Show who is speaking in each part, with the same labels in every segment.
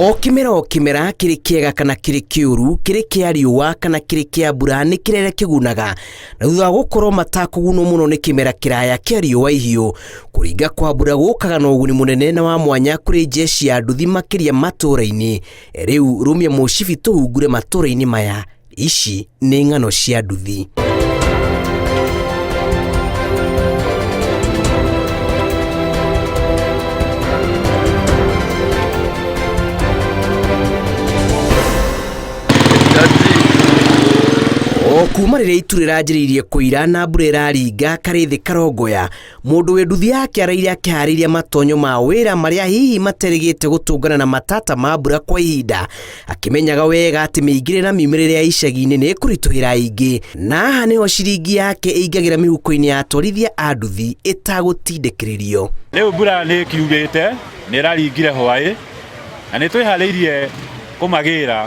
Speaker 1: O kimera kiri kiega kana kiri kiuru, kiri kia riua kana kiri kia mbura ni kirere kigunaga na thutha gukorwo matakugunwo muno ni kimera kiraya kia riua ihiu. Kuringa kwa mbura gukaga na uguni munene na wa mwanya kuri jeshi ya nduthi makiria matura-ini. Riu rumia mucibi tuhungure matura-ini maya. Ici ni ng'ano cia nduthi. Kuma rĩrĩa itu rĩranjĩrĩirie kũira na mbura ĩraringa karĩthĩ karongoya, mũndũ wĩ nduthi yake araire akĩharĩria matonyo ma wĩra marĩa hihi materĩgĩte gũtũngana na matata ma mbura kwa ihinda, akĩmenyaga wega atĩ mĩingĩre na miumĩrĩre ya icagi-inĩ nĩ ĩkũritũhĩra aingĩ. Na haha nĩho ciringi yake ĩingagĩra mĩhuko-inĩ ya atwarithia a nduthi ĩtagũtindĩkĩrĩrio.
Speaker 2: Rĩu mbura nĩ kiurĩte, nĩ ĩraringire hwaĩ, na nĩ twĩharĩirie kũmagĩra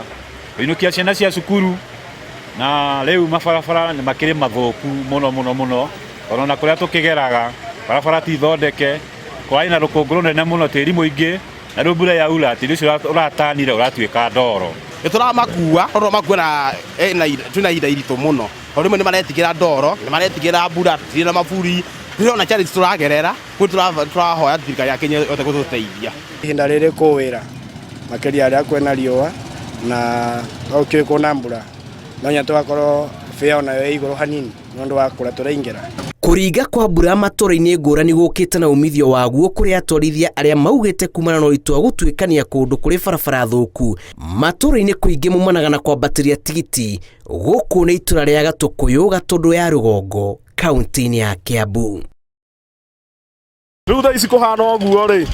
Speaker 2: kũinũkia ciana cia cukuru. Na leo mabarabara ni makiri mathuku muno ona kuria tukigeraga barabara ti thondeke kwa ina rukunguru nene muno tiri muingi na rubura ya ula tiri cio uratanire uratuika ndoro
Speaker 3: nituramakua oro makura tuna ida irito muno rimwe ni maretigira ndoro ni maretigira mbura tiri na maburi rirona challenge turagerera kwi turahoya thirikari ya Kenya yote gututeithia
Speaker 4: ihinda riri kuwira makiria aria kwena riua na gukiko na mbura nonya twakorwo fea nayo iguru hanini nondu wa kura turaingera.
Speaker 1: Kuringa kwa mbura matura-ini ngũrani gũkĩte na umithio waguo kũrĩ atwarithia arĩa maugĩte kumana na ũritũ wa gũtuĩkania kũndũ kũrĩ barabara thũku. Matura-ini kũingĩ mumanaga na kwambatĩria tigiti gũkũ nĩ itũra rĩa Gatũkũyũ Gatũndũ ya Rũgongo kaunti-inĩ ya Kiambu.
Speaker 5: Rĩu thaa ici kũhana ũguo rĩ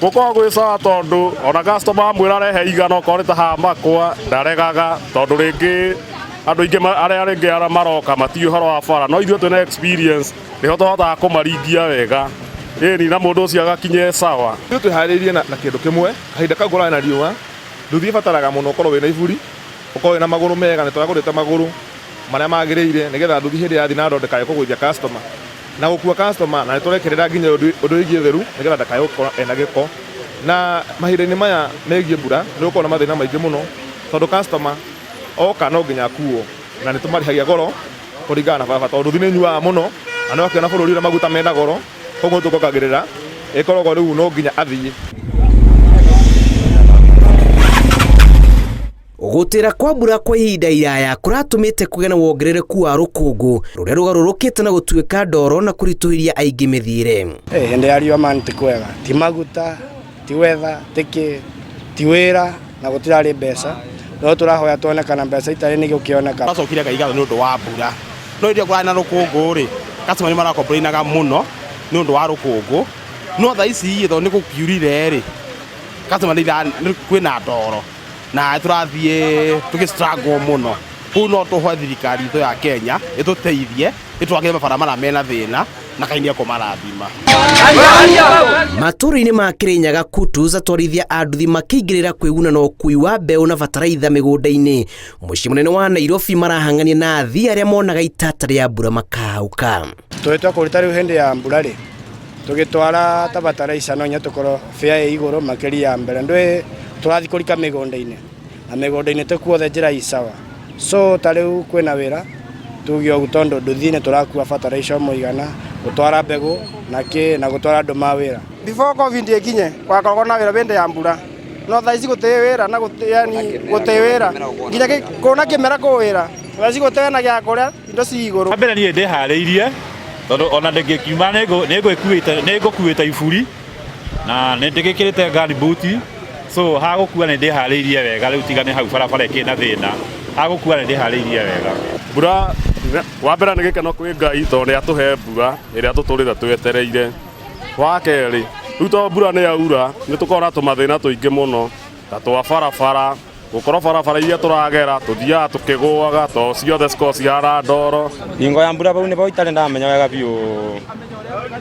Speaker 5: gũkorwo gwĩ sawa tondũ ona customer mwĩra arehe igana okorwo ta hamakwa ndaregaga tondũ rĩngĩ andu ingi arĩa maroka matiu horo wa bara no ithuĩ twĩna experience nĩho tũhotaga kũmaringia wega ĩni na mũndũ ũcio agakinye sawa.
Speaker 6: Ithuĩ twĩharĩirie na kĩndũ kĩmwe kahinda kau kũrarĩ na riũa nduthi ĩbataraga mũno ũkorwo wĩna iburi ũkorwo wĩna magũrũ mega nĩ twagũrĩte magũrũ marĩa magĩrĩire nĩgetha nduthi hĩndĩ yathiĩ na ndoro ndĩkae kũgũithia customer na gũkua customer na nĩtũrekerera nginya ũndũ wĩgiĩ theru nĩgetha ndakae gũkorwo ena gĩko na mahinda-inĩ maya megiĩ mbura nĩgũkorwo na mathĩna maingĩ mũno tondũ customer oka no nginya kuo na nĩ tũmarĩhagia goro kũringana na baba tondũ nduthi nĩ nyuaga mũno na nĩ wakĩona bũrũri ũrĩa maguta mena goro koguo tũkongagĩrĩra ĩkoragwo rĩu no nginya athiĩ.
Speaker 1: Gũtĩra kwa mbura kwa ihinda iraya kũratũmĩte kũgĩa na wongerereku wa rũkũngũ rũrĩa rũgarũrũkĩte na gũtuĩka ndoro na kũritũhĩria aingĩ mĩthiĩre.
Speaker 4: Hĩndĩ ya riũa man ti kwega, ti maguta, ti weather, ti wĩra na gũtirarĩ mbeca. No turahoya tuone kana mbeca itarĩ nĩ gũkĩoneka.
Speaker 3: Twacokire Kaigana nĩ ũndũ wa mbura. No irio kũrarĩ na rũkũngũ rĩ, customer nĩ marakomplainaga mũno nĩ ũndũ wa rũkũngũ. No thaa ici tondũ nĩ gũkiurire rĩ, customer nĩ kwĩna ndoro na tũrathiĩ tũgĩ-struggle mũno. Kũu no tũhoe thirikari itũ ya Kenya ĩtũteithie ĩtwakĩre mabarabara mena thĩna na kainia kũmarathima.
Speaker 1: Matura-ini ma Kirinyaga Kutus atwarithia a nduthi makĩingĩrĩra kwĩguna na ũkui wa mbeũ na bataraitha mĩgũnda-inĩ. Mũciĩ mũnene wa Nairobi marahang'ania na athii arĩa monaga itata rĩa mbura makahauka.
Speaker 4: Twĩtwa kũruta rĩu hĩndĩ ya mbura rĩ tũgĩtwara ta bataraica nonya tũkorwo fare ĩ igũrũ makĩria ya mbere ndwĩ tũrathiĩ kũrika mĩgũnda-inĩ na mĩgũnda-inĩ tũkuothe njĩra ĩ sawa so ta rĩu kwĩna wĩra tuge ũguo tondũ nduthi nĩ tũrakua bataraica mũigana gũtwara mbegũ na gũtwara andũ ma wĩra.
Speaker 7: Before COVID ikinye wakoragwo na wĩra hĩndĩ ya mbura no thaa ici gũtĩ wĩra na gũtĩ wĩra nginya kũna kĩmera kũwĩra thaa ici gũtĩ na gĩa kũrĩa indo ci igũrũ.
Speaker 2: Mbere niĩ ndĩharĩirie tondũ ona ndĩngĩkiuma nĩ ngũkuĩte iburi na nĩ ndĩgĩkĩrĩte gumboot so hagũkua nĩ ndĩharĩirie wega rĩu tigane hau barabara ĩkĩna thĩna hagũkua nĩ ndĩharĩirie wega.
Speaker 5: Mbura wa mbere nĩ gĩkeno kwĩ Ngai tondũ nĩ atũhe mbura ĩrĩa tũtũrĩte twetereire. Wa kerĩ rĩu tondũ mbura nĩ yaura nĩ tũkorwo na tũmathĩna tũingĩ mũno ta twa barabara gũkorwo barabara iria tũragera tũthiaga tũkĩgũaga tondũ ciothe cikorwo cihana ndoro.
Speaker 8: Hingo ya mbura bau nĩbo itarĩ ndamenya wega biũ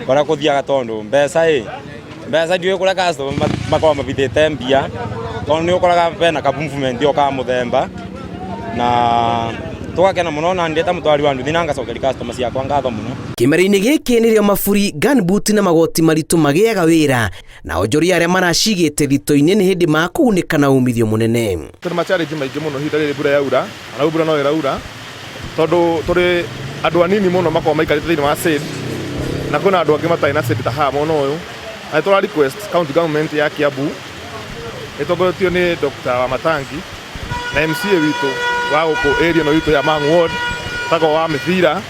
Speaker 8: ũrĩa gũthiaga tondũ mbeca ndiũĩ kũrĩa customer makorwo mabithĩte mbia tondũ nĩ ũkoraga bena ka movement o ka mũthemba na twakena muno na ndeta mutwari wa nduthi nanga cokeri customer ciakwa ngatho muno.
Speaker 1: Kimera-inĩ gĩkĩ nĩrĩo maburi, gunboot na magoti maritũ magĩaga wĩra na onjoria arĩa maracigĩte thito-inĩ nĩ hĩndĩ makũgunĩka na umithio mũnene.
Speaker 6: Tũrĩ ma-challenge maingĩ mũno hinda rĩrĩ mbura yaura, na mbura no ĩraura tondũ tũrĩ andũ anini mũno makoragwo maikarĩte thĩinĩ wa shade na kwĩna andũ angĩ matarĩ na shade ta haha mwena ũyũ. Na tũra request county government ya Kiambu ĩtongoretio nĩ Dr. Wamatangi na MCA witũ wa gũkũ area no witũ ya Mang'u Ward tago wa Mithira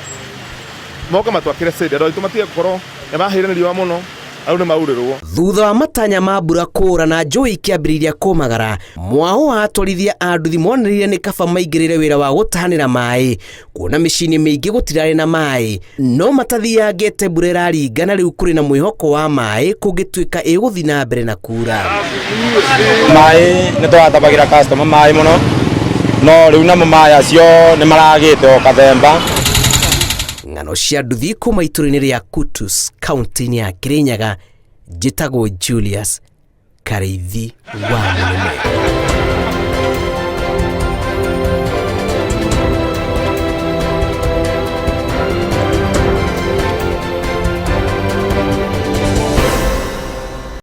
Speaker 6: moka matwakĩre shade andũ aitũ matige gũkorwo nĩmahĩire nĩ riũa mũno au nĩ maurĩrwo.
Speaker 1: Thutha wa matanya ma mbura kũũra na njũĩ ikĩambĩrĩria kũmagara, mwao wa atwarithia a nduthi monanĩrĩire nĩ kaba maingĩrĩre wĩra wa gũtahanĩra maĩ, kuona mĩciĩ-inĩ mĩingĩ gũtirarĩ na maĩ, no matathiangĩte mbura ĩraringa na rĩu kũrĩ na mwĩhoko wa maĩ kũngĩtuĩka ĩgũthiĩ na mbere na kuura.
Speaker 8: Maĩ nĩ twatabagĩra customer maĩ mũno, no rĩu namo maĩ acio nĩ maragĩte o kathemba.
Speaker 1: Ng'ano cia nduthi kuma itũra-inĩ rĩa Kutus, kaunti-inĩ ya Kirinyaga, njĩtagwo Julius Karĩithi wa Mũnene.